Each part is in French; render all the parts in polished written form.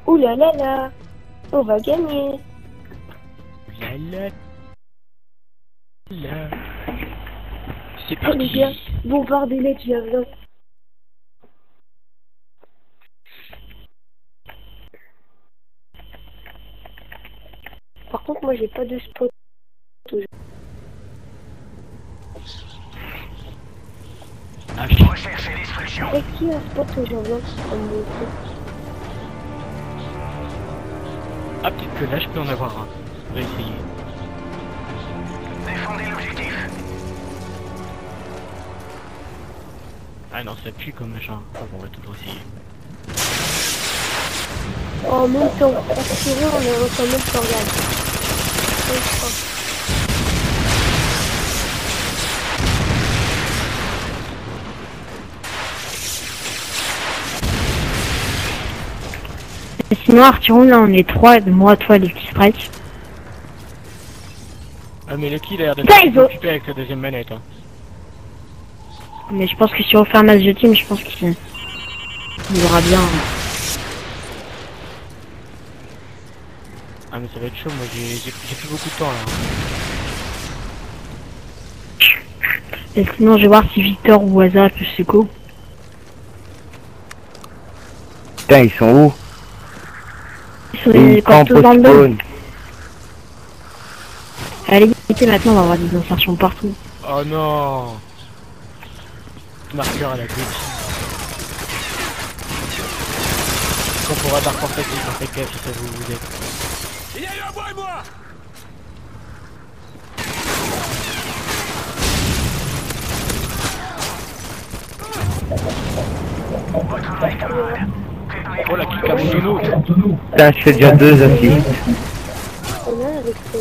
Ouh là là là, on va gagner. La la la. C'est Oh les parti. gars, bombardez-les de javelin. Par contre, moi j'ai pas de spot. Ah, Recherche et destruction. Et qui a un spot au javelin comme le fait? ah, peut-être que là je peux en avoir un. On va essayer. Défendez l'objectif. Ah non, ça pue comme machin. Ah bon, on va toujours essayer. En même temps, assuré, on est quand même sur regarde. Sinon, Arthur, là, on est 3, moi, toi, les petits strikes. Ah, mais Lucky il a l'air Putain, ils d'être ont- occupé avec sa deuxième manette. Hein. Mais je pense que si on fait un match de team, je pense qu'il aura bien. Ah, mais ça va être chaud, moi j'ai plus beaucoup de temps là. Et sinon, je vais voir si Victor ou Waza peut se go. Putain, ils sont où? Ils sont Ils quand campent tous au dans le dos. spawn. Allez, maintenant, on va avoir des insertions partout. Oh non. Marqueur à la bêtise. On pourra dark en fait, en fait gaffe si ça vous aide. Il y a eu un bois et moi. Votre vrai camarade. Préparez-vous Oh la pour petite le Kabutono. Putain, je fais déjà 2 assists. On a avec son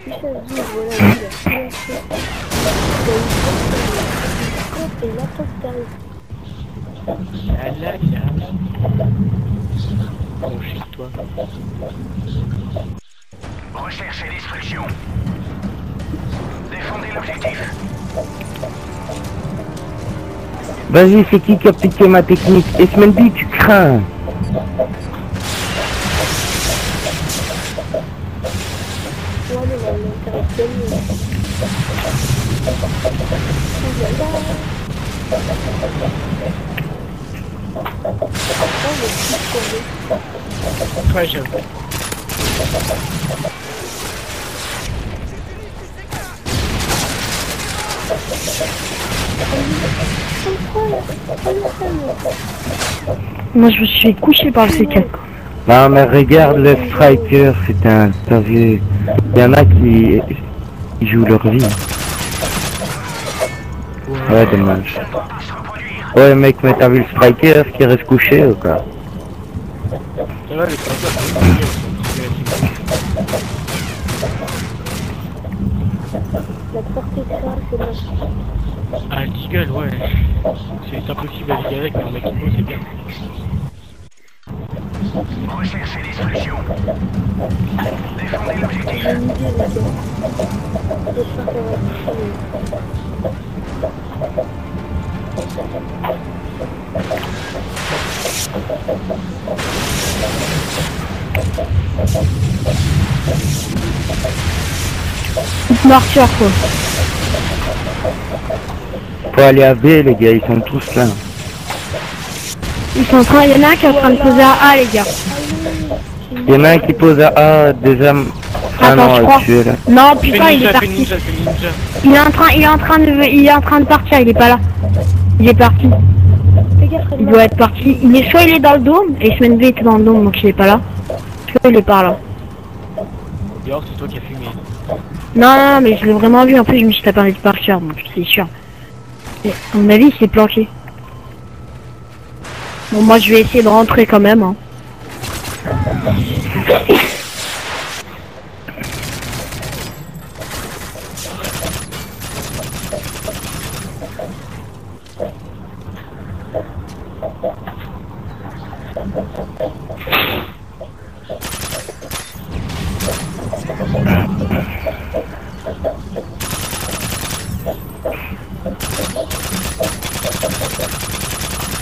fiche à vie, voilà, il a financé. Il a eu et l'attente d'arriver. La la la. Bon, chez toi. Recherche et destruction. Défendez l'objectif. Vas-y, c'est qui a piqué ma technique? SMNB, tu crains. Ouais, mais là, on a intérêt de gagner. Ouh là là. Oh, le petit tombé. Ouais, j'avoue. Moi, je me suis fait coucher par le C4. Non, mais regarde le striker, c'est un sérieux. Il y en a qui ils jouent leur vie. Ouais, dommage. Ouais, mec, mais t'as vu le striker qui reste couché ou quoi? Ça va, les traiteurs, c'est La portée de ça, c'est moche. ah, le Deagle, ouais. C'est impossible à vivre avec, mais en mec qui c'est bien. Recherche et destruction. Défendez l'objectif. J'ai une idée, les gars. J'espère qu'elle va toucher. Arthur, quoi. Faut aller à B, les gars, ils sont tous là. Ils sont en train, il y en a un qui est en train de poser à A, les gars. Il y en a un qui pose à A, déjà. Ah Attends, non, je crois. le tuer là. Non, Fais putain, il est ninja, fais parti. ninja, fais ninja. Il est en train de partir, il est pas là. Il est parti. Fais gaffe, Il doit être parti. Soit il est dans le dôme, et SMNB était dans le dôme, donc il est pas là. Soit il est par là. Dehors, c'est toi qui as fumé. Non, non, mais je l'ai vraiment vu. En plus, je me suis tapé un hit par cœur, donc c'est sûr. Et, à mon avis, il s'est planqué. Bon, moi, je vais essayer de rentrer quand même. Hein.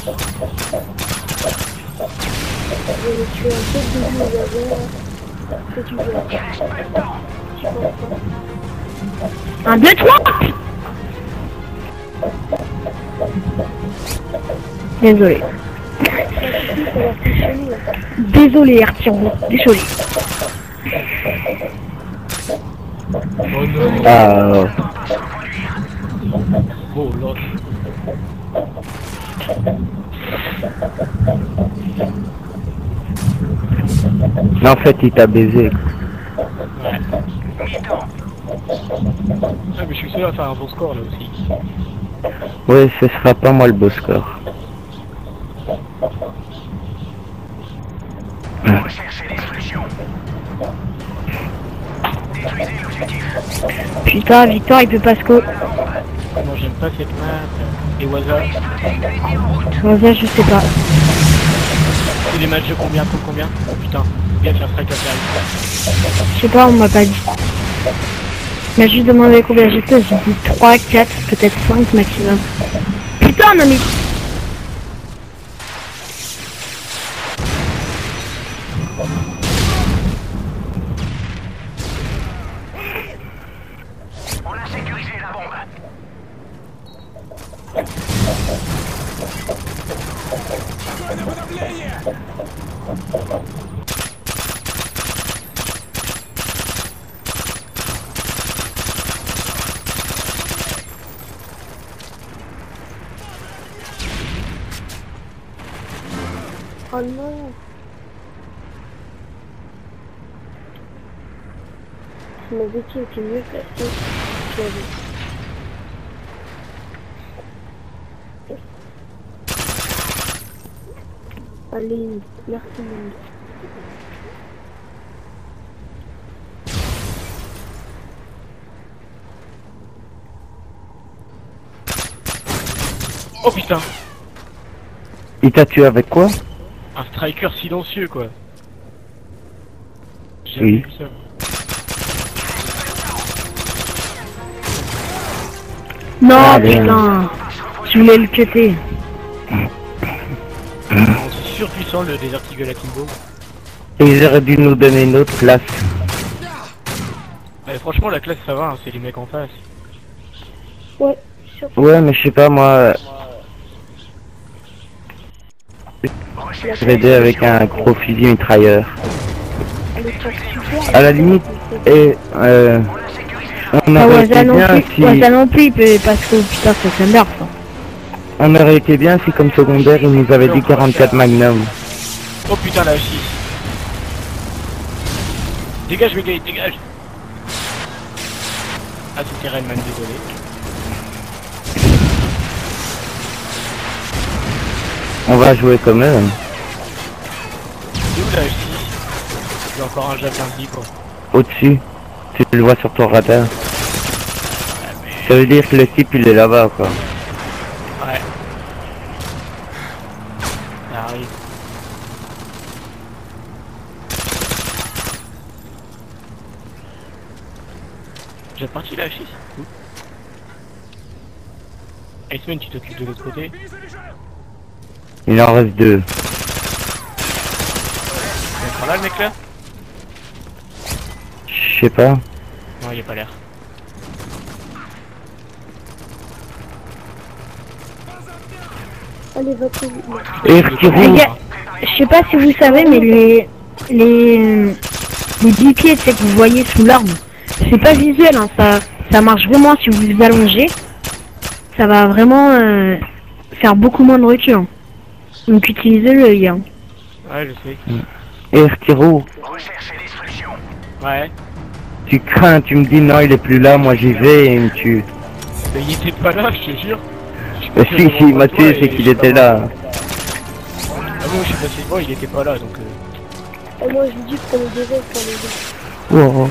Je vais tuer un peu de début au laser. Que tu veux. Tu penses pas? 1, 2, 3. Désolé. Ça a l'air plus chelou là. Désolé, Arthur. Désolé. Oh non. Ah, Oh là. mais en fait, il t'a baisé. Ouais. Ah, mais je suis seul à faire un bon score là aussi. Ouais, ce sera pas moi le beau score. Recherche et destruction. Détruisez l'objectif. Putain, Victor, il peut pas score. Non, j'aime pas cette map. Et Waza, Ouais, je sais pas. c'est des matchs de combien contre combien? Oh putain, il y a faire strike à faire. Je sais pas, on m'a pas dit. Il m'a juste demandé combien j'étais. J'ai dit 3, 4, peut-être 5 maximum. Putain, non mais... On a sécurisé la bombe. Oh non. Si ma vécu était mieux placée, je l'avais. Allez, merci monde. Oh putain, Il t'a tué avec quoi? un striker silencieux quoi. J'ai Oui. vu ça. Non, Ah, bien. putain. Je voulais le cutter. C'est surpuissant le Desert Eagle Akimbo. Et ils auraient dû nous donner une autre classe. Ouais, franchement la classe ça va, hein, c'est les mecs en face. Ouais, surtout. Ouais, mais je sais pas, moi, Recherche je vais aider avec un gros fusil mitrailleur. Elle est pas super. À la limite, et on Ah, aurait Waza été non bien plus. si, Waza non plus, il peut... parce que putain, c'est Thunder, ça. on aurait été bien si comme secondaire, il nous avait dit 44 Magnum. Oh putain la 6. Dégage Megay, dégage. Ah c'était Redman, désolé. On va jouer comme eux. C'est où la 6? Il y a encore un javelin libre. Au-dessus. Tu le vois sur ton radar. Ça veut dire que le type il est là-bas quoi. Ouais. Ça arrive. J'ai parti la 6. Iceman, tu t'occupes de l'autre côté. Il en reste 2. Il sera là le mec là? Je sais pas. Non, il a pas l'air. Allez, va plus vite. Et Les Kirou, gars, je sais pas si vous savez, mais les 10 pieds, tu sais, que vous voyez sous l'arme, c'est pas visuel, hein, ça marche vraiment si vous vous allongez. Ça va vraiment faire beaucoup moins de recul. Hein. Donc utilisez-le, les gars. Ouais, je sais. et Kirou, Recherche et destruction. Ouais. tu crains, tu me dis non il est plus là, moi j'y vais et il me tue. Mais il était pas là, je te jure. Si, si, il m'a tué, c'est qu'il était là. Ah bon, je suis passé devant, il était pas là, donc Et moi, je vous dis, prenez des rêves pour les gars. Oh.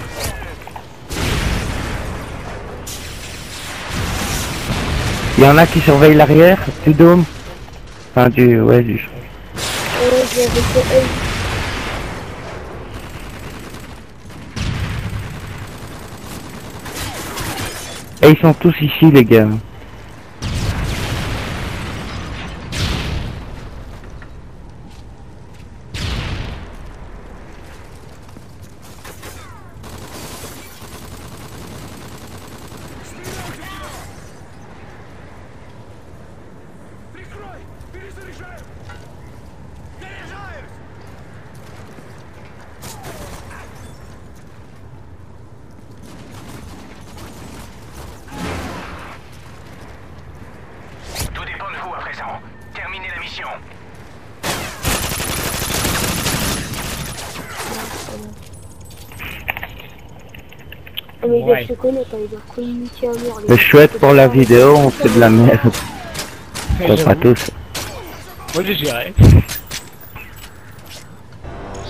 Il y en a qui surveillent l'arrière du dôme. Enfin du... ouais du... Ouais, j'avais fait elle. Et ils sont tous ici les gars. Tout dépend de vous à présent. Terminez la mission. Ah, mais ils Ouais. doivent se connaître, hein, ils doivent communiquer à mort. Le chouette pour la vidéo, on fait de la merde. Enfin, pas J'avoue. tous. Moi j'ai géré.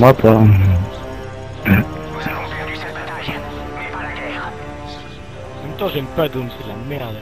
Moi pas. Nous avons perdu cette bataille, mais pas la guerre. En même temps j'aime pas Doom, c'est de la merde.